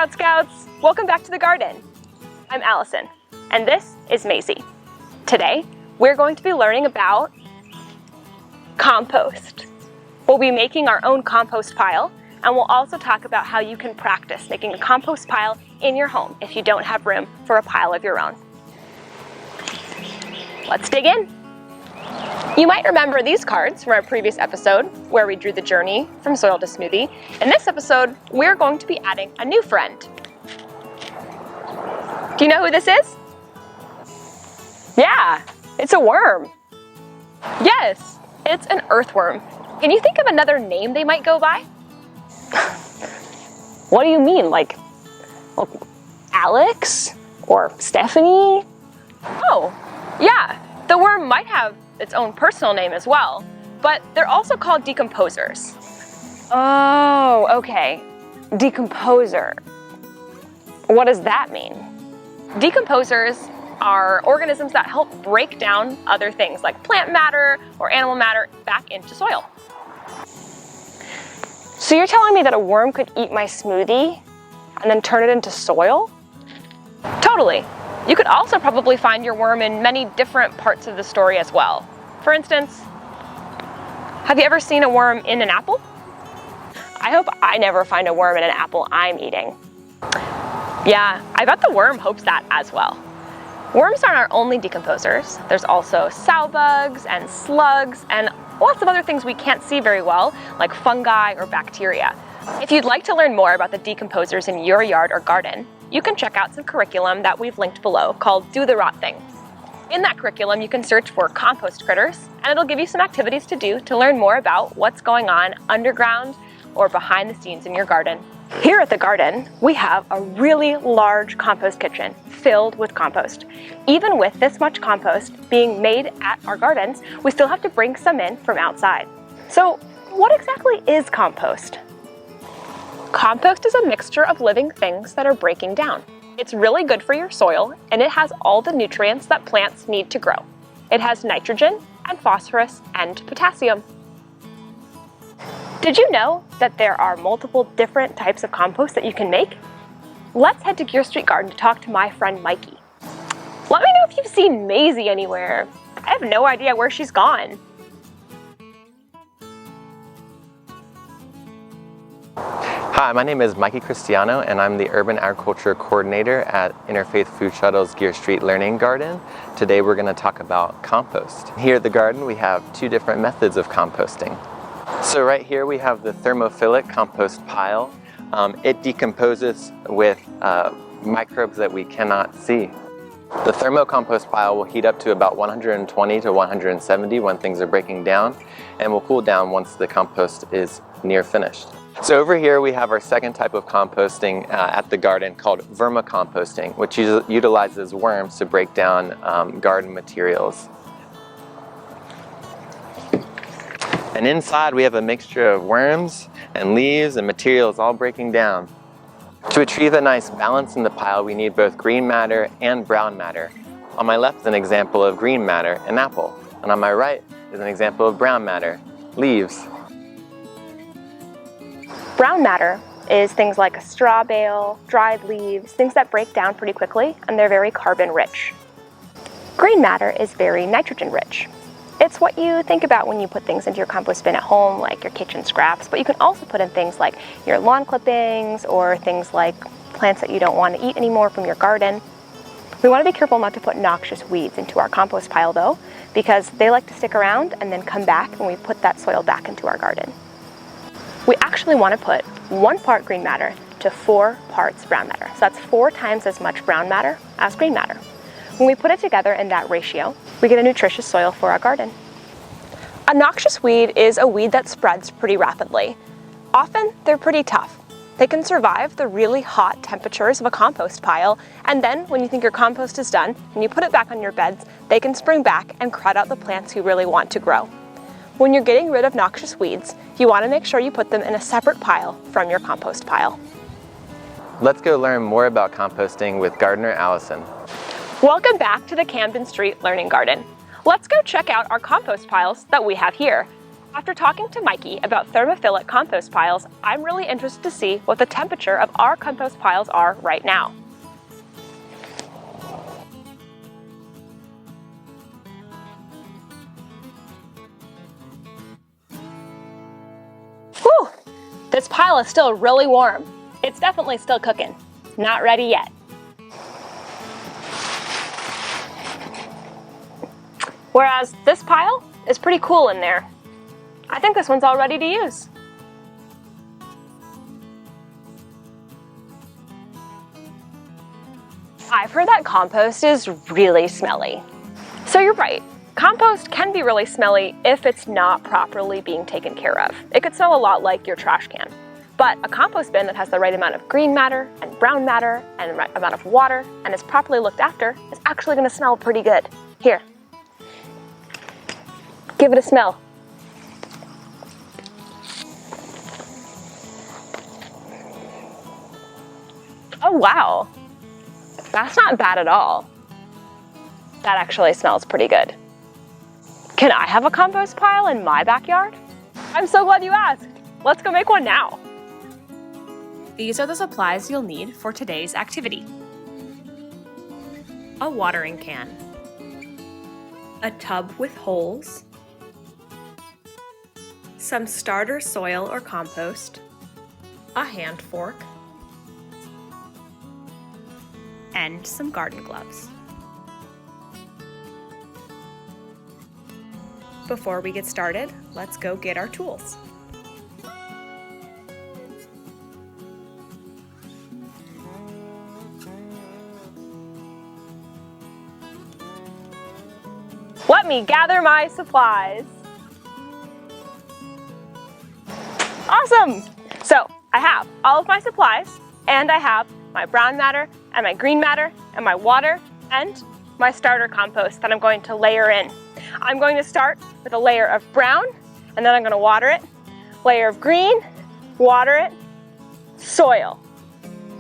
Sprout Scouts! Welcome back to the garden. I'm Allison, and this is Maisie. Today, we're going to be learning about compost. We'll be making our own compost pile, and we'll also talk about how you can practice making a compost pile in your home if you don't have room for a pile of your own. Let's dig in. You might remember these cards from our previous episode where we drew the journey from soil to smoothie. In this episode, we're going to be adding a new friend. Do you know who this is? Yeah, it's a worm. Yes, it's an earthworm. Can you think of another name they might go by? What do you mean, like Alex or Stephanie? Oh, yeah, the worm might have its own personal name as well, but they're also called decomposers. Oh, okay, decomposer. What does that mean? Decomposers are organisms that help break down other things like plant matter or animal matter back into soil. So you're telling me that a worm could eat my smoothie and then turn it into soil? Totally. You could also probably find your worm in many different parts of the story as well. For instance, have you ever seen a worm in an apple? I hope I never find a worm in an apple I'm eating. Yeah, I bet the worm hopes that as well. Worms aren't our only decomposers. There's also sow bugs and slugs and lots of other things we can't see very well, like fungi or bacteria. If you'd like to learn more about the decomposers in your yard or garden, you can check out some curriculum that we've linked below called Do the Rot Thing. In that curriculum, you can search for compost critters, and it'll give you some activities to do to learn more about what's going on underground or behind the scenes in your garden. Here at the garden, we have a really large compost kitchen filled with compost. Even with this much compost being made at our gardens, we still have to bring some in from outside. So what exactly is compost? Compost is a mixture of living things that are breaking down. It's really good for your soil, and it has all the nutrients that plants need to grow. It has nitrogen and phosphorus and potassium. Did you know that there are multiple different types of compost that you can make? Let's head to Geer Street Garden to talk to my friend Mikey. Let me know if you've seen Maisie anywhere. I have no idea where she's gone. Hi, my name is Mikey Cristiano, and I'm the Urban Agriculture Coordinator at Interfaith Food Shuttle's Geer Street Learning Garden. Today we're going to talk about compost. Here at the garden we have two different methods of composting. So right here we have the thermophilic compost pile. It decomposes with microbes that we cannot see. The thermocompost pile will heat up to about 120 to 170 when things are breaking down, and will cool down once the compost is near finished. So over here we have our second type of composting at the garden called vermicomposting, which utilizes worms to break down garden materials. And inside we have a mixture of worms and leaves and materials all breaking down. To achieve a nice balance in the pile, we need both green matter and brown matter. On my left is an example of green matter, an apple, and on my right is an example of brown matter, leaves. Brown matter is things like a straw bale, dried leaves, things that break down pretty quickly, and they're very carbon rich. Green matter is very nitrogen rich. It's what you think about when you put things into your compost bin at home, like your kitchen scraps, but you can also put in things like your lawn clippings or things like plants that you don't want to eat anymore from your garden. We want to be careful not to put noxious weeds into our compost pile though, because they like to stick around and then come back when we put that soil back into our garden. We actually want to put 1 part green matter to 4 parts brown matter. So that's 4 times as much brown matter as green matter. When we put it together in that ratio, we get a nutritious soil for our garden. A noxious weed is a weed that spreads pretty rapidly. Often, they're pretty tough. They can survive the really hot temperatures of a compost pile, and then when you think your compost is done and you put it back on your beds, they can spring back and crowd out the plants you really want to grow. When you're getting rid of noxious weeds, you want to make sure you put them in a separate pile from your compost pile. Let's go learn more about composting with gardener Allison. Welcome back to the Geer Street Learning Garden. Let's go check out our compost piles that we have here. After talking to Mikey about thermophilic compost piles, I'm really interested to see what the temperature of our compost piles are right now. Whew! This pile is still really warm. It's definitely still cooking. Not ready yet. Whereas this pile is pretty cool in there. I think this one's all ready to use. I've heard that compost is really smelly. So you're right, compost can be really smelly if it's not properly being taken care of. It could smell a lot like your trash can. But a compost bin that has the right amount of green matter and brown matter and the right amount of water and is properly looked after is actually going to smell pretty good. Here, give it a smell. Oh wow, that's not bad at all. That actually smells pretty good. Can I have a compost pile in my backyard? I'm so glad you asked. Let's go make one now. These are the supplies you'll need for today's activity. A watering can, a tub with holes, some starter soil or compost, a hand fork, and some garden gloves. Before we get started, let's go get our tools. Let me gather my supplies. Awesome! So I have all of my supplies, and I have my brown matter and my green matter and my water and my starter compost that I'm going to layer in. I'm going to start with a layer of brown, and then I'm going to water it. Layer of green, water it, soil,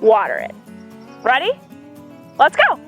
water it. Ready? Let's go!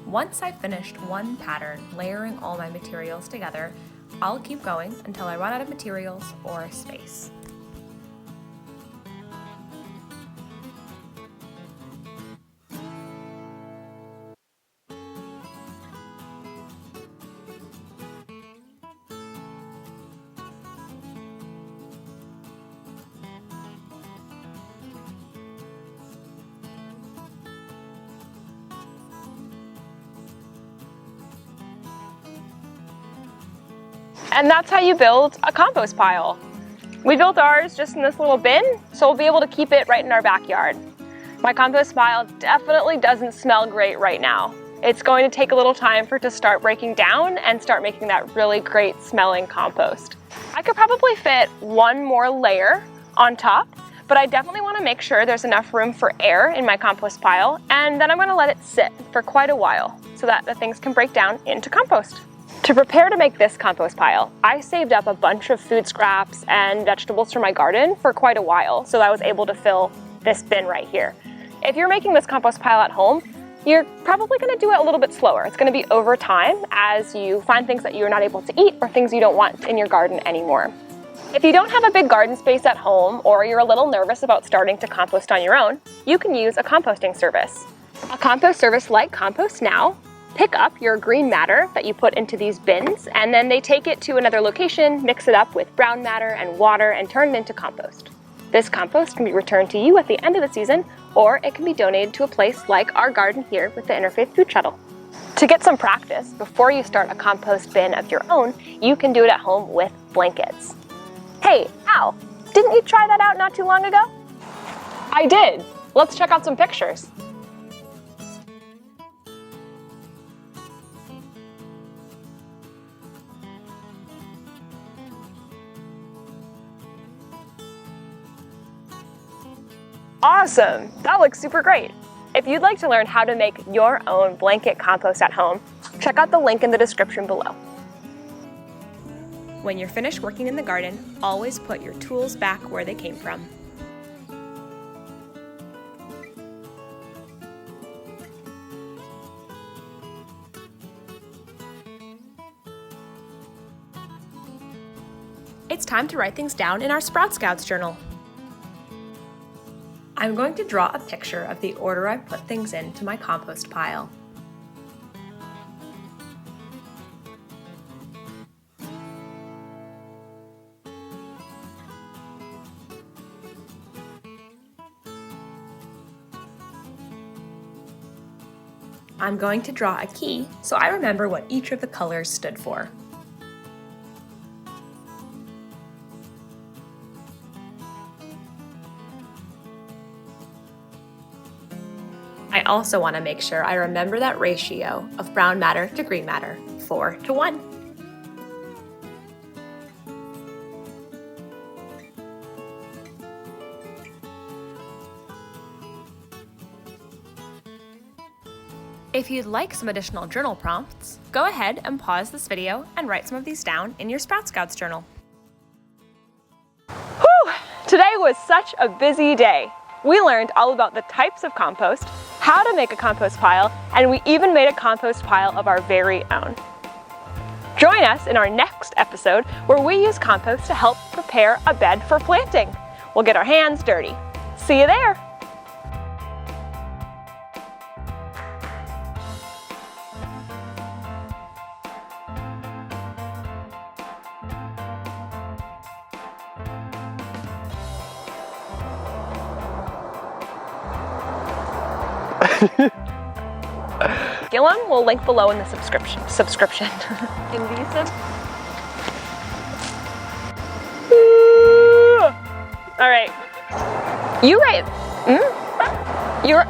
Once I've finished one pattern layering all my materials together, I'll keep going until I run out of materials or space. And that's how you build a compost pile. We built ours just in this little bin, so we'll be able to keep it right in our backyard. My compost pile definitely doesn't smell great right now. It's going to take a little time for it to start breaking down and start making that really great smelling compost. I could probably fit one more layer on top, but I definitely want to make sure there's enough room for air in my compost pile, and then I'm going to let it sit for quite a while so that the things can break down into compost. To prepare to make this compost pile, I saved up a bunch of food scraps and vegetables from my garden for quite a while, so I was able to fill this bin right here. If you're making this compost pile at home, you're probably going to do it a little bit slower. It's going to be over time as you find things that you're not able to eat or things you don't want in your garden anymore. If you don't have a big garden space at home, or you're a little nervous about starting to compost on your own, you can use a composting service. A compost service like Compost Now pick up your green matter that you put into these bins, and then they take it to another location, mix it up with brown matter and water, and turn it into compost. This compost can be returned to you at the end of the season, or it can be donated to a place like our garden here with the Interfaith Food Shuttle. To get some practice before you start a compost bin of your own, you can do it at home with blankets. Hey, Al, didn't you try that out not too long ago? I did. Let's check out some pictures. Awesome! That looks super great. If you'd like to learn how to make your own blanket compost at home, check out the link in the description below. When you're finished working in the garden, always put your tools back where they came from. It's time to write things down in our Sprout Scouts journal. I'm going to draw a picture of the order I put things into my compost pile. I'm going to draw a key so I remember what each of the colors stood for. I also want to make sure I remember that ratio of brown matter to green matter, 4:1. If you'd like some additional journal prompts, go ahead and pause this video and write some of these down in your Sprout Scouts journal. Whew! Today was such a busy day. We learned all about the types of compost, how to make a compost pile, and we even made a compost pile of our very own. Join us in our next episode where we use compost to help prepare a bed for planting. We'll get our hands dirty. See you there! Gillum will link below in the subscription. Indecent. All right. You write. You're.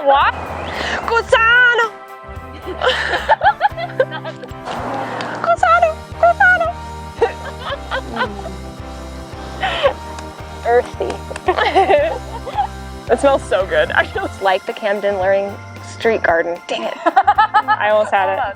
What? Gusano. Gusano. Earthy. It smells so good. I just like the Camden Learning Street Garden. Dang it. I almost had it.